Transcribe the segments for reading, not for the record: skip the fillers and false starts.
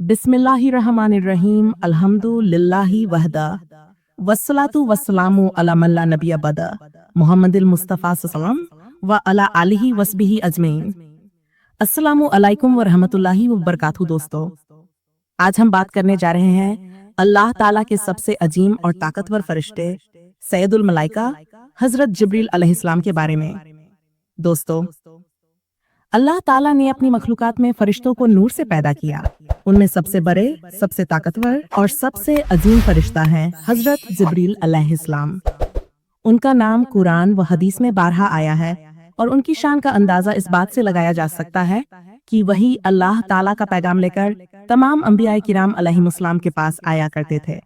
बिस्मिल्लाहिर्रहमानिर्रहीम अल्हम्दुलिल्लाहि वहदा वस्सलातु वस्सलामु अला मन ला नबिय्य बदा मुहम्मदिल मुस्तफा सल्लल्लाहु अलैहि वसल्लम व अला आलिहि वस्बिही अजमईन। अस्सलामु अलैकुम व रहमतुल्लाहि व बरकातहू। दोस्तों, आज हम बात करने जा रहे हैं अल्लाह ताला के सबसे अजीम और ताकतवर फरिश्ते सैयदुल मलाइका हजरत जिब्रील अलैहिस्सलाम के बारे में। दोस्तों, अल्लाह ताला ने अपनी मखलूकात में फरिश्तों को नूर से पैदा किया। उनमें सबसे बड़े, सबसे ताकतवर और सबसे अजीम फरिश्ता हैं हजरत जिब्रील अलैहिस्सलाम। उनका नाम कुरान व हदीस में 12 आया है और उनकी शान का अंदाजा इस बात से लगाया जा सकता है कि वही अल्लाह ताला का पैगाम लेकर तमाम अंबिया किराम अलैहिमुस्सलाम के पास आया करते थे।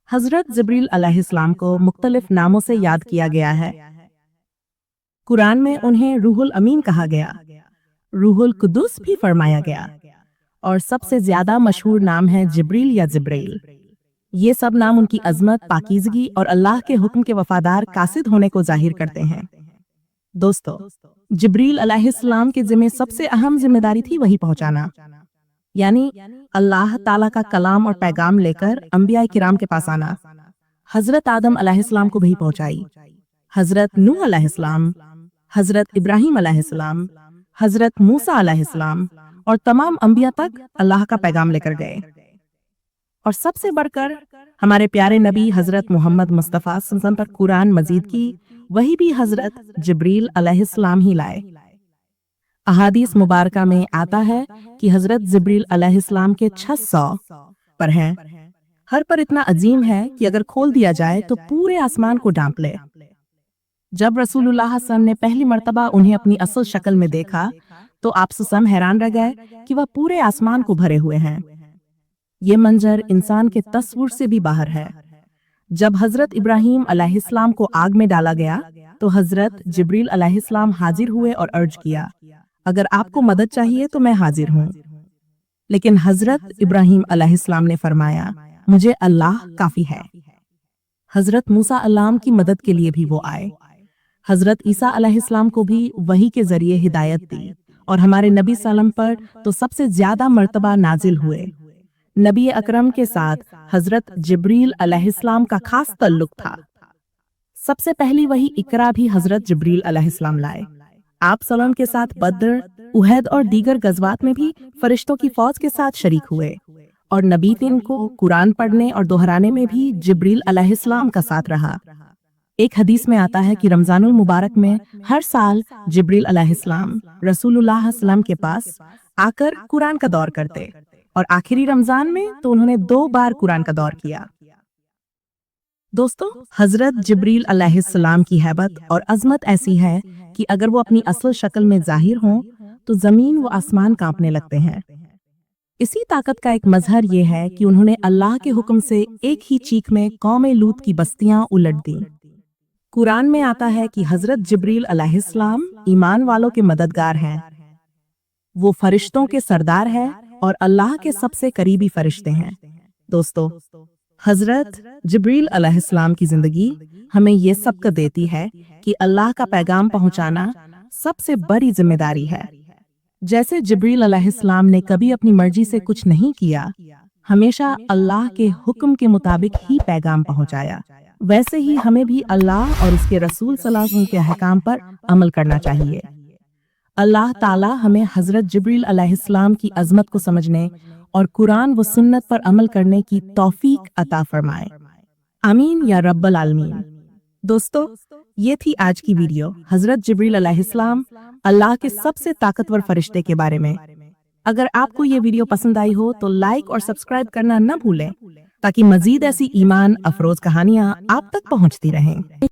हजरत जिब्रील अलैहिस्सलाम को मुख्तलिफ नामों से याद किया गया है। कुरान में उन्हें रूहुल अमीन कहा गया, रूहुल कुदुस भी फरमाया गया और सबसे ज्यादा मशहूर नाम है जिब्रील या जिब्रील। ये सब नाम उनकी अजमत, पाकीज़गी और अल्लाह के हुक्म के वफादार कासिद होने को जाहिर करते हैं। दोस्तों, जिब्रील अलैहिस्सलाम के जिम्मे सबसे अहम जिम्मेदारी थी वही पहुंचाना, यानी अल्लाह ताला का कलाम और पैगाम लेकर अंबिया किराम के पास आना। हजरत आदम अलैहिस्सलाम को भी पहुंचाई, हजरत नूह अलैहिस्सलाम, हजरत इब्राहिम अलैहिस्सलाम, हजरत मूसा अलैहिस्सलाम और तमाम अंबिया तक अल्लाह का पैगाम लेकर गए। और सबसे बढ़कर हमारे प्यारे नबी हजरत मोहम्मद मुस्तफा सल्लल्लाहु अलैहि वसल्लम पर कुरान मजीद की वही भी हजरत जिब्रील अलैहिस्सलाम ही लाए। अहादीस मुबारका में आता है कि हजरत जिब्रील अलैहिस्सलाम के 600 पर हैं। हर पर इतना अजीम है कि अगर खोल दिया जाए तो पूरे आसमान को ढांप ले। जब रसूलुल्लाह सल्लल्लाहु अलैहि वसल्लम ने पहली मर्तबा उन्हें अपनी असल शक्ल में देखा तो आप सल्लल्लाहु हैरान रह गए कि वह पूरे आसमान को भरे हुए हैं। ये मंजर इंसान के तस्वुर से भी बाहर है। जब हजरत इब्राहिम अलैहिस्सलाम को आग में डाला गया तो हजरत जिब्रील अलैहिस्सलाम हाजिर हुए और अर्ज किया, अगर आपको मदद चाहिए तो मैं हाजिर हूँ। लेकिन हजरत इब्राहिम अलैहिस्सलाम ने फरमाया, मुझे अल्लाह काफी है। हजरत मूसा अल्लाम की मदद के लिए भी वो आए। हजरत ईसा अलैहिस्सलाम को भी वही के जरिए हिदायत दी और हमारे नबी सल्लम पर तो सबसे ज्यादा मर्तबा नाजिल हुए। नबी अकरम के साथ हजरत जिब्रील अलैहिस्सलाम का खास तल्लुक था। सबसे पहली वही इकरा भी हजरत जिब्रील अलैहिस्सलाम लाए। आप सल्लम के साथ बद्र, उहद और दीगर गज़वात में भी फरिश्तों की फौज के साथ शरीक हुए और नबी दिन को कुरान पढ़ने और दोहराने में भी जिब्रील अलैहिस्सलाम का साथ रहा। एक हदीस में आता है कि रमजानुल मुबारक में हर साल जिब्रील अलैहिस्सलाम रसूलुल्लाह सल्लम के पास आकर कुरान का दौर करते और आखिरी रमजान में तो उन्होंने 2 बार कुरान का दौर किया। दोस्तों, हजरत जिब्रील अलैहिस्सलाम की हैबत और अजमत ऐसी है कि अगर वो अपनी असल शक्ल में जाहिर हों तो जमीन व आसमान कांपने लगते हैं। इसी ताकत का एक मजहर ये है कि उन्होंने अल्लाह के हुक्म से एक ही चीख में कौम लूत की बस्तियां उलट दी। कुरान में आता है कि हजरत जिब्रील अलैहिस्सलाम ईमान वालों के मददगार हैं। वो फरिश्तों के सरदार हैं और अल्लाह के सबसे करीबी फरिश्ते हैं। दोस्तों, हजरत जिब्रील अलैहिस्सलाम की जिंदगी हमें ये सबक देती है कि अल्लाह का पैगाम पहुंचाना सबसे बड़ी जिम्मेदारी है। जैसे जिब्रील अलैहिस्सलाम ने कभी अपनी मर्जी से कुछ नहीं किया, हमेशा अल्लाह के हुक्म के मुताबिक ही पैगाम पहुंचाया, वैसे ही हमें भी अल्लाह और उसके रसूल सल्लल्लाहु अलैहि वसल्लम के अहकाम पर अमल करना चाहिए। अल्लाह ताला हमें हजरत जिब्रील अलैहिस्सलाम की अजमत को समझने और कुरान व सुन्नत पर अमल करने की तौफीक अता फरमाए। आमीन या रब्बल आलमीन। दोस्तों, ये थी आज की वीडियो हजरत जिब्रील अलैहिस्सलाम अल्लाह के सबसे ताकतवर फरिश्ते के बारे में। अगर आपको ये वीडियो पसंद आई हो तो लाइक और सब्सक्राइब करना न भूलें ताकि मजीद ऐसी ईमान अफरोज कहानियां आप तक पहुंचती रहें।